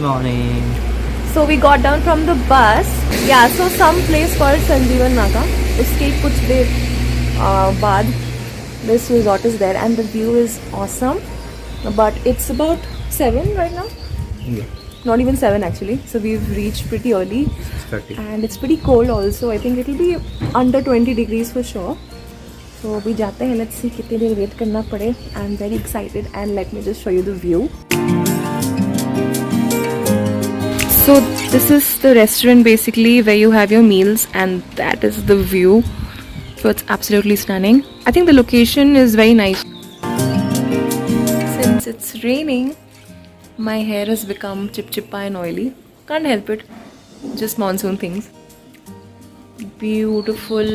morning. So we got down from the bus. Yeah, so some place called Sanjeevan Naga. उसके कुछ देर बाद this resort is there and the view is awesome. But it's about 7 right now. Yeah, Not even 7 actually. So we've reached pretty early. 6:30. And it's pretty cold also. I think it'll be under 20 degrees for sure. So अभी जाते हैं. Let's see कितनी देर wait करना पड़े. I'm very excited and let me just show you the view. So this is the restaurant basically where you have your meals and that is the view. So it's absolutely stunning. I think the location is very nice. Since it's raining, my hair has become chipchipa and oily. Can't help it. Just monsoon things. Beautiful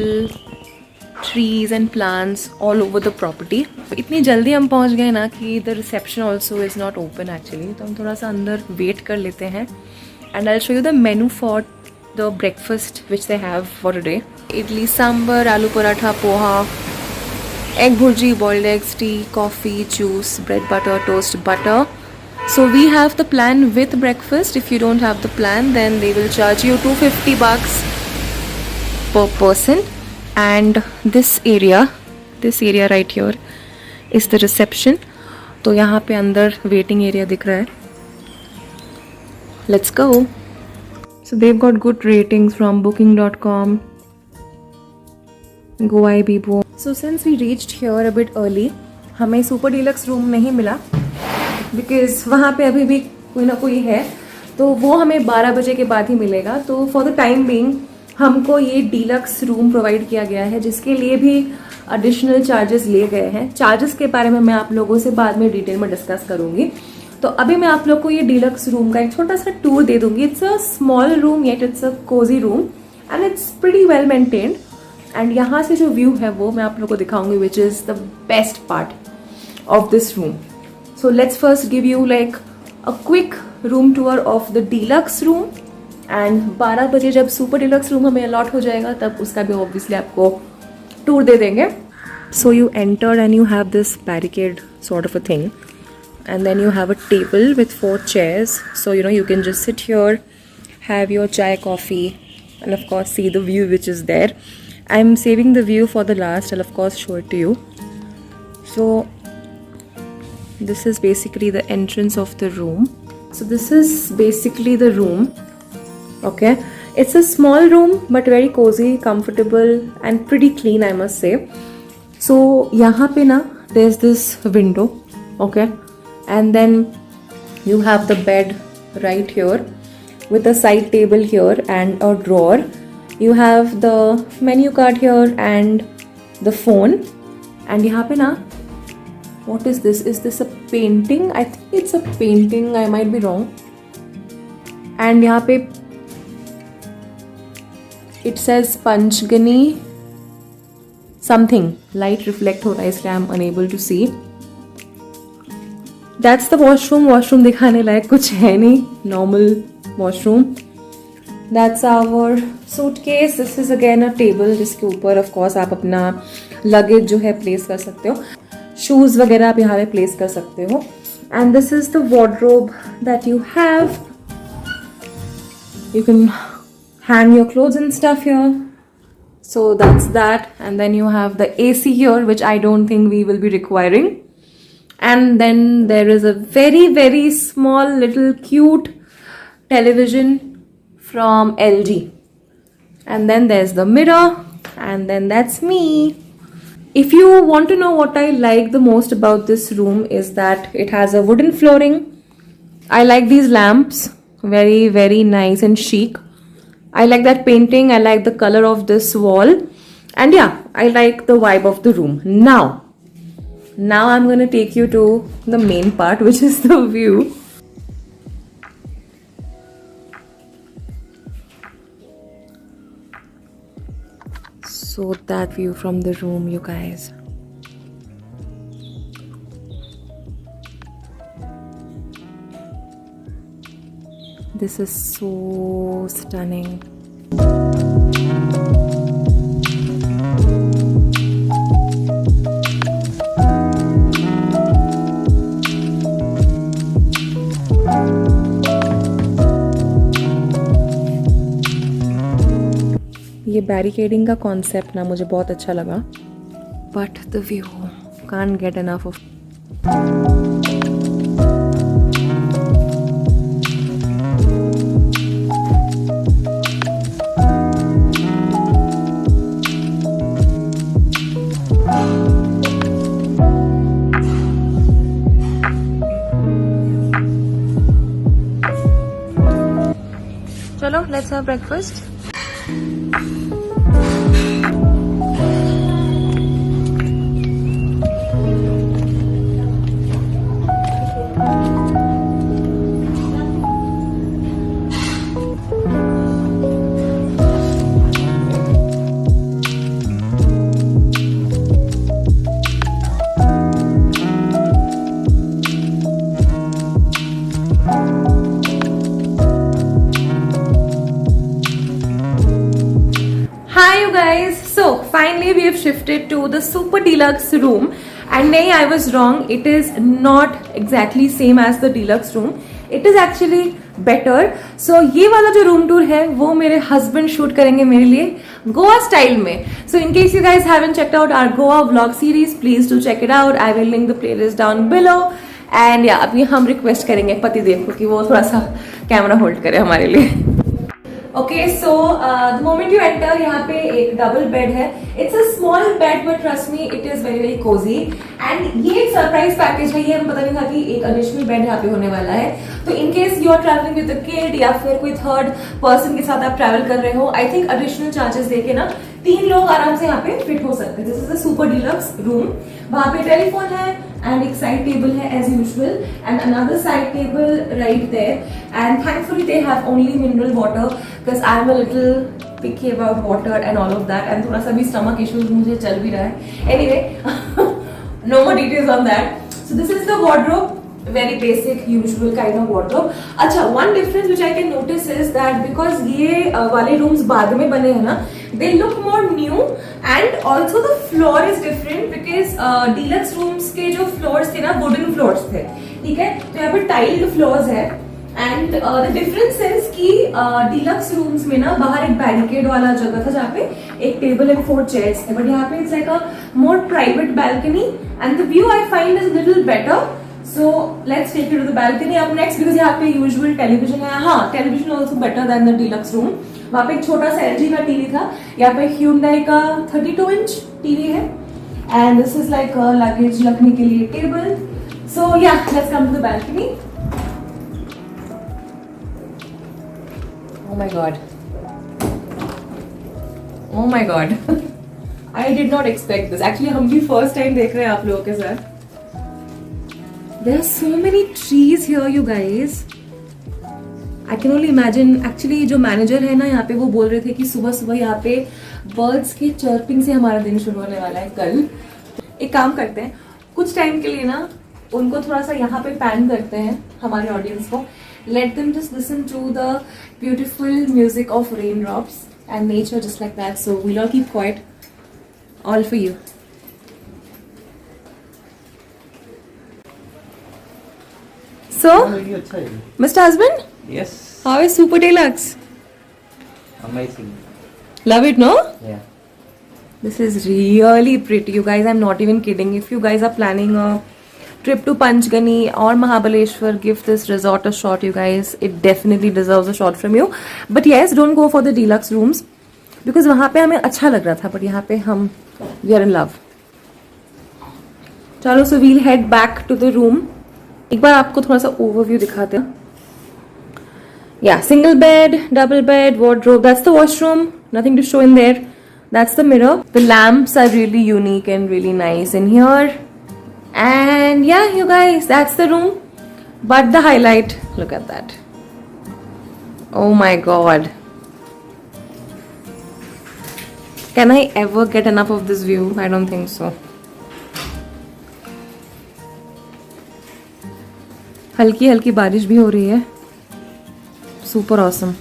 trees and plants all over the property. इतनी जल्दी हम पहुंच गए ना कि the reception also is not open actually. तो हम थोड़ा सा अंदर wait कर लेते हैं. And I'll show you the menu for the breakfast which they have for today. Idli, sambar, aloo paratha, poha, egg bhurji, boiled eggs, tea, coffee, juice, bread butter, toast butter. So we have the plan with breakfast. If you don't have the plan, then they will charge you $250 per person. And this area right here is the reception. तो यहाँ पे अंदर waiting area दिख रहा है. Let's go. So they've got good ratings from booking.com, GoIBibo. So since we reached here a bit early, हमें super deluxe room नहीं मिला because वहाँ पे अभी भी कोई ना कोई है तो वो हमें 12 बजे के बाद ही मिलेगा. तो for the time being हमको ये डीलक्स रूम प्रोवाइड किया गया है जिसके लिए भी एडिशनल चार्जेस लिए गए हैं. चार्जेस के बारे में मैं आप लोगों से बाद में डिटेल में डिस्कस करूंगी. तो अभी मैं आप लोग को ये डीलक्स रूम का एक छोटा सा टूर दे दूंगी. It's a small room yet it's a cosy room and it's pretty well maintained. And यहाँ से जो व्यू है वो मैं आप लोग को दिखाऊंगी which is the best part of this room. So let's first give you like a quick room tour of the deluxe room. And 12 बजे जब सुपर डिलक्स रूम हमें अलॉट हो जाएगा तब उसका भी ऑब्वियसली आपको टूर दे देंगे. So you enter and you have this barricade sort of a thing and then you have a table with 4 chairs, so you can just sit here, have your chai, coffee, and of course see the view which is there. I'm saving the view for the last. I'll of course show it to you. So this is basically the entrance of the room. So this is basically the room. Okay, it's a small room but very cozy, comfortable and pretty clean, I must say. So यहाँ पे ना there's this window. Okay, and then you have the bed right here with a side table here and a drawer. You have the menu card here and the phone. And यहाँ पे ना what is this? Is this a painting? I think it's a painting. I might be wrong. And यहाँ पे it says Panchgani something. Light reflect हो रहा है इसलिए I'm unable to see. That's the washroom. Washroom दिखाने लायक कुछ है नहीं. Normal washroom. That's our suitcase. This is again a table जिसके ऊपर of course आप अपना luggage जो है place कर सकते हो. Shoes वगैरह आप यहाँ पे place कर सकते हो. And this is the wardrobe that you have. You can hang your clothes and stuff here. So that's that. And then you have the AC here, which I don't think we will be requiring. And then there is a very very small little cute television from LG. And then there's the mirror. And then that's me. If you want to know what I like the most about this room is that it has a wooden flooring. I like these lamps. Very very nice and chic. I like that painting. I like the color of this wall. And yeah, I like the vibe of the room. Now I'm going to take you to the main part, which is the view. So that view from the room, you guys. This is so stunning. ये barricading का concept ना मुझे बहुत अच्छा लगा, but the view can't get enough of. चलो let's have breakfast. Hi you guys, so finally we have shifted to the super deluxe room and nay, I was wrong, it is not exactly same as the deluxe room, it is actually better. So ये वाला जो room tour है वो मेरे husband shoot करेंगे मेरे लिए Goa style में. So in case you guys haven't checked out our Goa vlog series, please do check it out. I will link the playlist down below. And yeah, अभी हम request करेंगे पतिदेव को कि वो थोड़ा सा कैमरा होल्ड करे हमारे लिए. Okay, so the moment you enter, यहाँ पे एक डबल बेड है. It's a small bed, but trust me, it is very very cozy. And ये एक सरप्राइज पैकेज है. ये हमें पता नहीं था कि एक एडिशनल बेड यहाँ पे होने वाला है. तो in case you are travelling with a kid या फिर कोई थर्ड पर्सन के साथ आप ट्रैवल कर रहे हो, आई थिंक एडिशनल चार्जेस देके ना 3 लोग आराम से यहाँ पे फिट हो सकते हैं. This is a super deluxe room. वहाँ पे टेलीफोन है and एक side table है as usual and another side table right there, and thankfully they have only mineral water because I am a little picky about water and all of that, and थोड़ा सा भी stomach issues मुझे चल भी रहा है. Anyway, no more details on that. So this is the wardrobe, very basic usual kind of wardrobe. अच्छा, one difference which I can notice is that because ये वाले rooms बाद में बने हैं ना, they look more new and also the floor is different because deluxe rooms के जो floors थे ना wooden floors थे, ठीक है. तो यहाँ पे tiled floors है and the difference is कि deluxe rooms में ना बाहर एक barricade वाला जगह था जहाँ पे एक table and 4 chairs थे, but यहाँ पे it's like a more private balcony and the view I find is little better. So let's take you to the balcony up next because यहाँ पे usual television है. हाँ, television also better than the deluxe room. वहाँ पे एक छोटा सा LG का टीवी था. यहाँ पे Hyundai का 32 इंच टीवी है. And this is like a luggage रखने के लिए table. So yeah, let's come to the balcony. Oh my god. Oh my god. I did not expect this. Actually हम भी first time देख रहे हैं आप लोगों के साथ. There are so many trees here, you guys. I can only imagine. Actually, जो मैनेजर है ना यहाँ पे वो बोल रहे थे कि सुबह सुबह यहाँ पे बर्ड्स के चर्पिंग से हमारा दिन शुरू होने वाला है कल. एक काम करते हैं, कुछ टाइम के लिए ना उनको थोड़ा सा यहाँ पे पैन करते हैं हमारे ऑडियंस को. Let them just listen to the beautiful music of raindrops and nature just like that. So we'll all keep quiet. All for you. So, Mr. Husband? Yes. How is Super Deluxe? Amazing. Love it, no? Yeah. This is really pretty, you guys. I'm not even kidding. If you guys are planning a trip to Panchgani or Mahabaleshwar, give this resort a shot, you guys. It definitely deserves a shot from you. But yes, don't go for the deluxe rooms because वहाँ पे हमें अच्छा लग रहा था, but यहाँ पे हम we are in love. चलो, so we'll head back to the room. एक बार आपको थोड़ा सा ओवरव्यू दिखाते हैं. Yeah, single bed, double bed, wardrobe. That's the washroom. Nothing to show in there. That's the mirror. The lamps are really unique and really nice in here. And yeah, you guys, that's the room. But the highlight, look at that. Oh my god. Can I ever get enough of this view? I don't think so. हल्की हल्की बारिश भी हो रही है. Super awesome.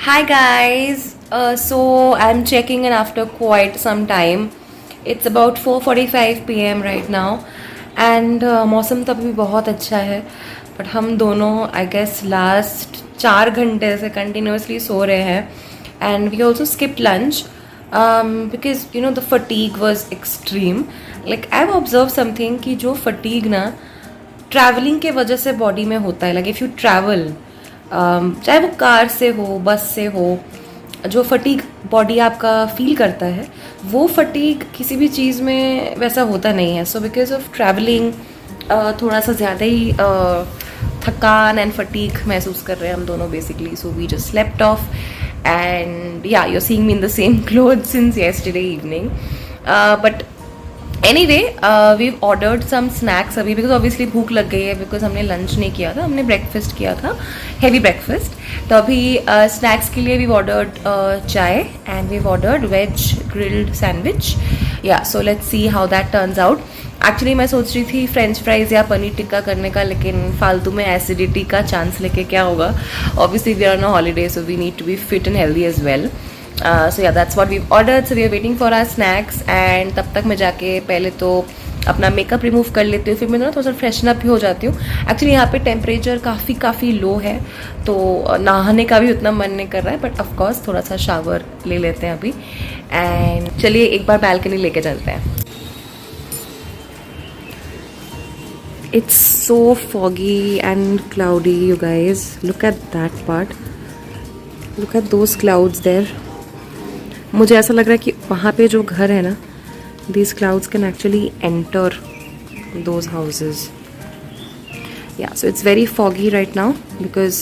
Hi guys. So I'm checking in after quite some time. It's about 4:45 p.m. right now, and मौसम तब भी बहुत अच्छा है, बट हम दोनों आई गेस लास्ट 4 घंटे से कंटिन्यूसली सो रहे हैं. And we also skip lunch because you know the fatigue was extreme. Like I have observe something कि जो फटीग ना ट्रैवलिंग के वजह से बॉडी में होता है. लाइक इफ़ यू ट्रैवल, चाहे वो कार से हो, बस से हो, जो फटीग बॉडी आपका फील करता है वो फटीग किसी भी चीज़ में वैसा होता नहीं है. सो बिकॉज ऑफ ट्रैवलिंग थोड़ा सा ज़्यादा ही थकान एंड फटीग महसूस कर रहे हैं हम दोनों basically. So we just slept off and ya you are seeing me in the same cloth since yesterday evening. But anyway we ordered some snacks अभी बिकॉज ऑब्वियसली भूख लग गई है बिकॉज हमने लंच नहीं किया था, हमने ब्रेकफास्ट किया था, हैवी ब्रेकफास्ट. तो अभी स्नैक्स के लिए we ordered chai and we ordered veg grilled sandwich. Yeah so let's see how that turns out. Actually मैं सोच रही थी फ्रेंच फ्राइज़ या पनीर टिक्का करने का, लेकिन फालतू में एसिडिटी का चांस लेके क्या होगा. Obviously we are on a holiday so we need to be fit and healthy as well. So yeah, that's what we've ordered. So we are waiting for our snacks and तब तक मैं जाके पहले तो अपना मेकअप रिमूव कर लेती हूँ, फिर मैं ना थोड़ा सा फ्रेशन अप भी हो जाती हूँ. एक्चुअली यहाँ पे टेम्परेचर काफ़ी लो है तो नहाने का भी उतना मन नहीं कर रहा है, बट ऑफकोर्स थोड़ा सा शावर ले लेते हैं अभी. एंड चलिए एक बार बैल्कनी लेके चलते हैं. It's so foggy and cloudy, you guys. Look at that part. Look at those clouds there. मुझे ऐसा लग रहा है कि वहाँ पे जो घर है ना, these clouds can actually enter those houses. Yeah, so it's very foggy right now because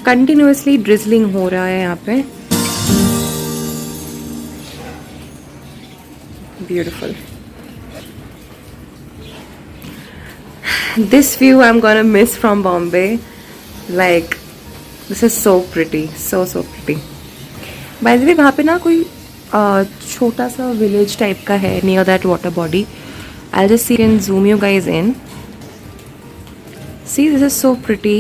continuously drizzling हो रहा है यहाँ पे. Beautiful. This view I'm gonna miss from Bombay. Like, this is so pretty, so pretty. By the way, वहाँ पे ना कोई छोटा सा विलेज टाइप का है near that water body. I'll just see and zoom you guys in. See, this is so pretty.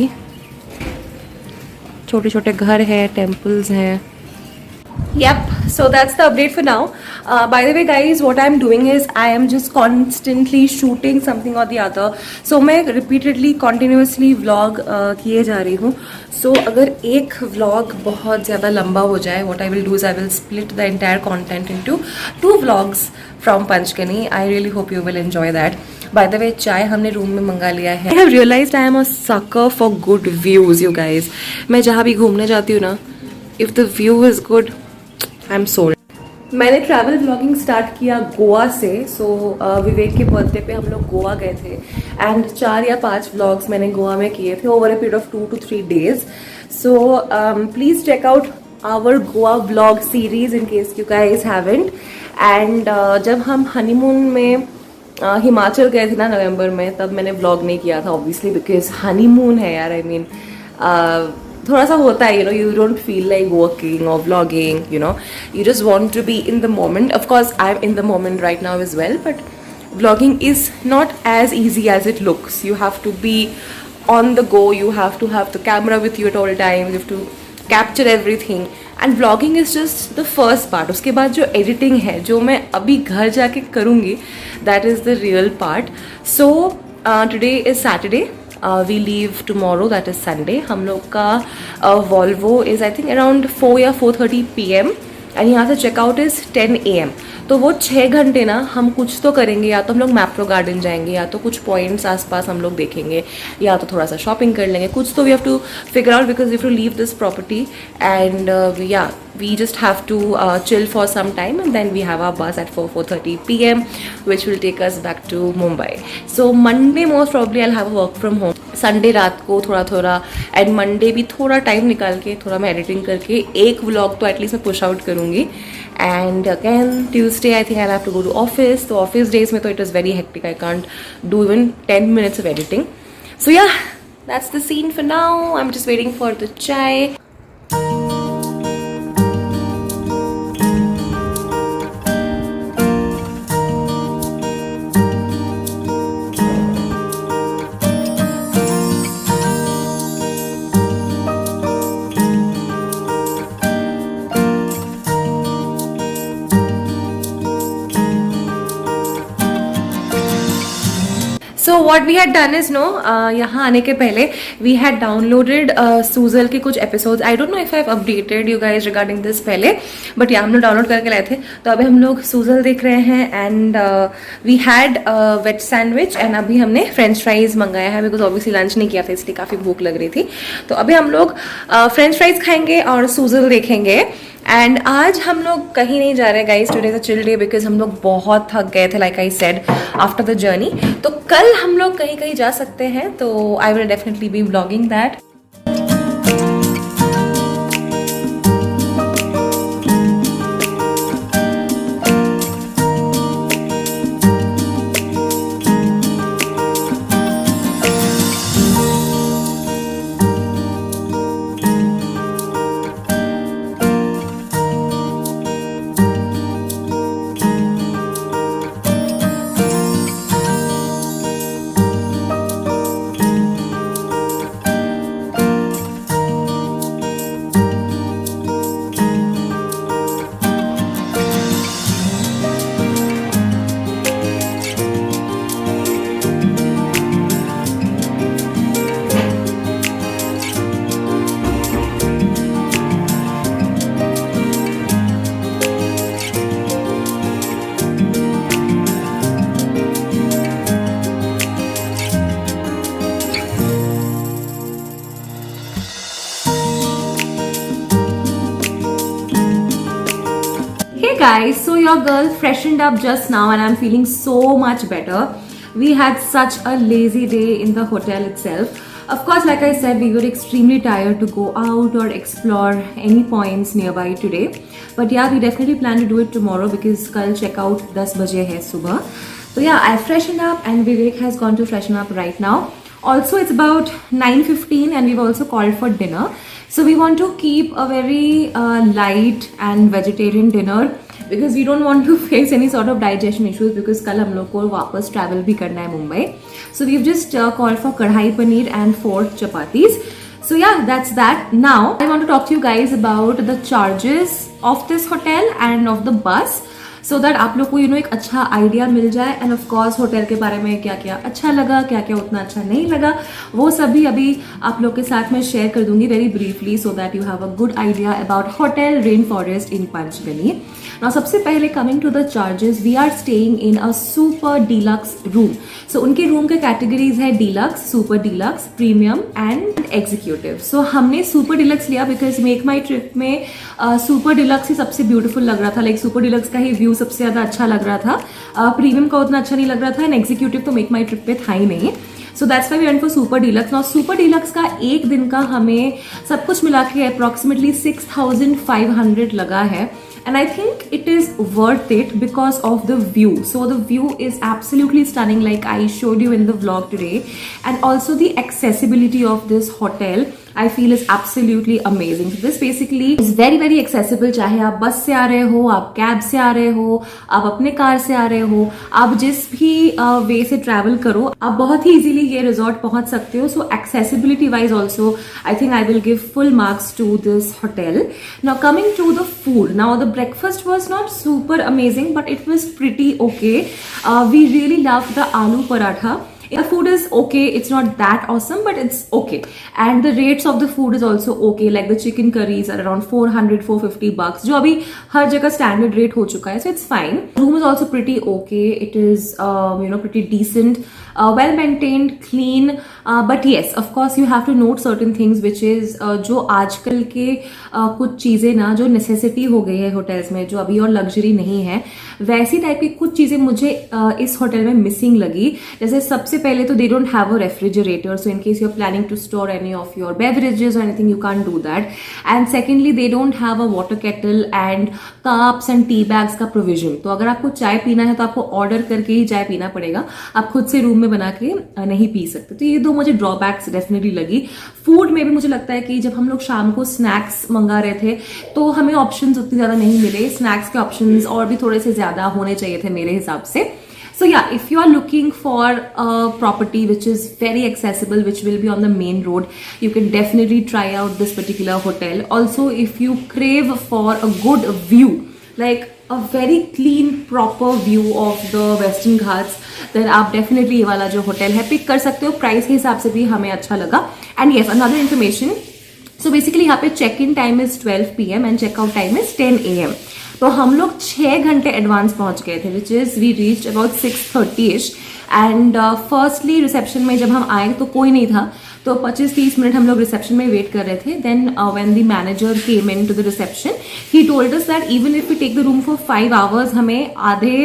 छोटे छोटे घर हैं, temples हैं. Yep, so that's the update for now. By the way guys, what I'm doing is I am just constantly shooting something or the other. So मैं repeatedly continuously vlog किए जा रही हूँ. So अगर एक vlog बहुत ज़्यादा लंबा हो जाए, what I will do is I will split the entire content into 2 vlogs from Panchgani. I really hope you will enjoy that. By the way, चाय हमने रूम में मंगा लिया है. I have realized I am a sucker for good views, you guys. मैं जहाँ भी घूमने जाती हूँ ना, if the view is good, I'm sold. मैंने ट्रैवल ब्लॉगिंग स्टार्ट किया गोवा से. सो विवेक के बर्थडे पे हम लोग गोवा गए थे एंड 4 या 5 व्लॉग्स मैंने गोवा में किए थे over a period of 2 to 3 days. So please check out our Goa vlog series in case you guys haven't. And जब हम हनीमून में हिमाचल गए थे ना नवंबर में, तब मैंने व्लॉग नहीं किया था ऑब्वियसली बिकॉज हनीमून है यार. आई मीन थोड़ा सा होता है, you don't feel like working और vlogging, you just want to be in the moment. Of course I'm in the moment right now as well, but vlogging is not as easy as it looks. You have to be on the go, you have to have the camera with you at all times, you have to capture everything, and vlogging is just the first part. उसके बाद जो editing है, जो मैं अभी घर जाके करूँगी, that is the real part. So today is Saturday. We leave tomorrow, that is Sunday. हम लोग का Volvo is I think around 4 या 4:30 PM एंड यहाँ से चेकआउट इज़ 10 AM. तो वो 6 घंटे ना हम कुछ तो करेंगे. या तो हम लोग मैप्रो गार्डन जाएंगे, या तो कुछ पॉइंट्स आसपास हम लोग देखेंगे, या तो थोड़ा सा शॉपिंग कर लेंगे. कुछ तो we have to figure out because we have to leave this property and या we just have to chill for some time and then we have our bus at 4:30 PM which will take us back to Mumbai. So Monday most probably I'll have a work from home. Sunday रात को थोड़ा and Monday भी थोड़ा time निकाल के थोड़ा मैं editing करके एक व्लॉग तो एटलीस्ट मैं पुश आउट करूँगी. And again Tuesday I think I have to go to office. तो ऑफिस डेज में तो it is very hectic. I can't do even 10 minutes of editing. So yeah, that's the scene for now. I'm just waiting for the chai. What we had done is no, यहाँ आने के पहले we had downloaded Sujal के कुछ episodes. I don't know if I have updated you guys regarding this पहले, but या हम लोग डाउनलोड करके लाए थे. तो अभी हम लोग सूजल देख रहे हैं and we had veg sandwich and अभी हमने फ्रेंच फ्राइज मंगाया है बिकॉज ऑब्वियसली लंच नहीं किया था इसलिए काफ़ी भूख लग रही थी. तो अभी हम लोग फ्रेंच फ्राइज खाएंगे और सूजल देखेंगे. एंड आज हम लोग कहीं नहीं जा रहे guys. Today is a chill day because हम लोग बहुत थक गए थे like I said after the journey. तो कल हम लोग कहीं कहीं जा सकते हैं, तो I will definitely be vlogging that. Guys, so your girl freshened up just now and I'm feeling so much better. We had such a lazy day in the hotel itself. Of course, like I said, we were extremely tired to go out or explore any points nearby today. But yeah, we definitely plan to do it tomorrow because kal checkout 10 baje hai subah. So yeah, I freshened up and Vivek has gone to freshen up right now. Also, it's about 9:15 and we've also called for dinner. So we want to keep a very light and vegetarian dinner because we don't want to face any sort of digestion issues because कल हम लोग को वापस travel भी करना है Mumbai. So we've just called for kadhai paneer and 4 chapatis. So yeah, that's that. Now I want to talk to you guys about the charges of this hotel and of the bus. So that आप लोग को एक अच्छा idea मिल जाए. End of course hotel के बारे में क्या क्या अच्छा लगा, क्या क्या उतना अच्छा नहीं लगा, वो सब भी अभी आप लोग के साथ में शेयर कर दूंगी very briefly so that you have a good idea about hotel Rain Forest in Panchgani. Now सबसे पहले coming to the charges, we are staying in a super deluxe room. So उनके रूम के कैटेगरीज है deluxe, super deluxe, premium and executive. So हमने super deluxe लिया because MakeMyTrip में super deluxe ही सबसे ब्यूटीफुल लग रहा था. लाइक सुपर डीलक्स का ही व्यू सबसे ज्यादा अच्छा लग रहा था. प्रीमियम का उतना अच्छा नहीं लग रहा था एंड एग्जीक्यूटिव तो मेक माई ट्रिप पे था ही नहीं. So that's why we went for super deluxe. Now super deluxe का एक दिन का हमें सब कुछ मिला के अप्रॉक्सीमेटली 6500 लगा है. And I think it is worth it because of the view. So the view is absolutely stunning like I showed you in the vlog today. And also the accessibility of this hotel I feel is absolutely amazing. So this basically is very very accessible. चाहे आप बस से आ रहे हो, आप cab से आ रहे हो, आप अपने कार से आ रहे हो, आप जिस भी वे से ट्रैवल करो, आप बहुत ही इजीली ये रिजॉर्ट पहुंच सकते हो. सो accessibility wise also I think I will give full marks to this hotel. Now coming to the food. Now the breakfast was not super amazing but it was pretty okay. We really loved the aloo paratha. The food is okay, it's not that awesome but it's okay, and the rates of the food is also okay. Like the chicken curries are around 400-450 bucks जो अभी हर जगह standard rate हो चुका है, so it's fine. Room is also pretty okay. It is pretty decent, well maintained, clean, but yes of course you have to note certain things which is जो आजकल के कुछ चीजें ना जो necessity हो गई है hotels में, जो अभी और luxury नहीं है, वैसी टाइप की कुछ चीजें मुझे इस होटल में मिसिंग लगी. जैसे सबसे पहले तो they don't have a refrigerator, so in case you are planning to store any of your beverages और anything you can do that. And secondly they don't have a water kettle and cups and tea bags का provision. तो अगर आपको चाय पीना है तो आपको ऑर्डर करके ही चाय पीना पड़ेगा, आप खुद से रूम में बना के नहीं पी सकते. तो ये दो मुझे ड्रॉबैक्स डेफिनेटली लगी. फूड में भी मुझे लगता है कि जब हम लोग शाम को स्नैक्स मंगा रहे थे तो हमें ऑप्शंस उतनी ज्यादा नहीं मिले. स्नैक्स के ऑप्शंस और भी थोड़े से ज्यादा होने चाहिए थे मेरे हिसाब से. So yeah, if you are looking for a property which is very accessible, which will be on the main road, you can definitely try out this particular hotel. Also, if you crave for a good view, like a very clean proper view of the Western Ghats, then आप definitely ये वाला जो hotel है pick कर सकते हो. Price के हिसाब से भी हमें अच्छा लगा. And yes, another information, so basically यहाँ पे check in time is 12 PM and checkout time is 10 AM. तो हम लोग 6 घंटे एडवांस पहुंच गए थे, which is we reached about 6:30ish. And firstly reception में जब हम आए तो कोई नहीं था, तो 25-30 मिनट हम लोग रिसेप्शन में वेट कर रहे थे. Then when the manager came in to the reception, he told us that even if we take the room for 5 hours हमें आधे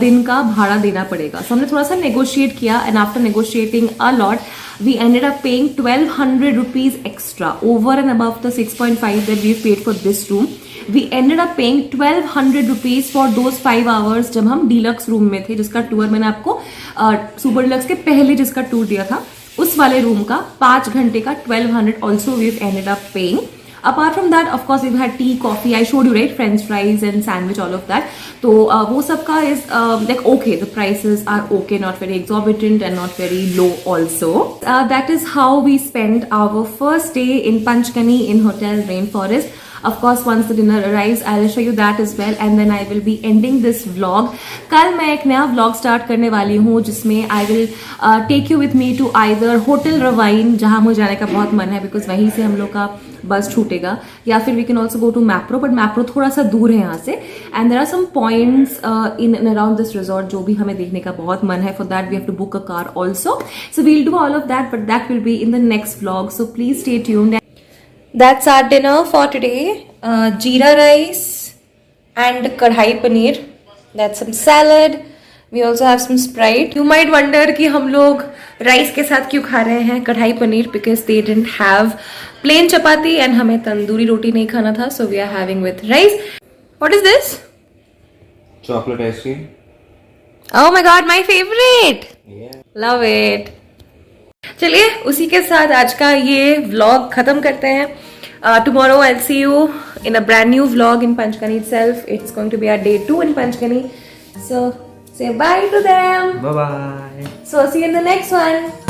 दिन का भाड़ा देना पड़ेगा. सो हमने थोड़ा सा नेगोशिएट किया and after negotiating a lot we ended up paying 1200 rupees extra over and above the 6.5 that we've paid for this room. We ended up paying 1200 rupees for those 5 hours जब हम डीलक्स रूम में थे, जिसका tour मैंने आपको super deluxe के पहले जिसका टूर दिया था उस वाले रूम का 5 घंटे का 1200 also we've ended up paying. Apart from that, of course, we've had tea, coffee. I showed you, right? French fries and sandwich, all of that. So, वो सब का is like okay. The prices are okay, not very exorbitant and not very low also. That is how we spent our first day in Panchgani in Hotel Rainforest. Of course, once the dinner arrives, I will show you that as well, and then I will be ending this vlog. कल मैं एक नया vlog start करने वाली हूँ जिसमें I will take you with me to either Hotel Ravine, जहाँ मुझे जाने का बहुत मन है because वहीं से हम लोग का बस छूटेगा, या फिर we can also go to Mapro, but Mapro थोड़ा सा दूर है यहाँ से. And there are some points in and around this resort जो भी हमें देखने का बहुत मन है. For that we have to book a car also. So we'll do all of that, but that will be in the next vlog. So please stay tuned. That's our dinner for today. Jeera rice and kadhai paneer. That's some salad. We also have some Sprite. You might wonder कि हम लोग rice के साथ क्यों खा रहे हैं कढ़ाई paneer, because they didn't have plain chapati and हमें तंदूरी रोटी नहीं खाना था, so we are having with rice. What is this? Chocolate ice cream. Oh my god, my favorite. Yeah. Love it. चलिए उसी के साथ आज का ये व्लॉग खत्म करते हैं. Tomorrow I'll see you in a brand new vlog in Panchgani itself. It's going to be our day 2 in Panchgani. So say bye to them. Bye bye. So see you in the next one.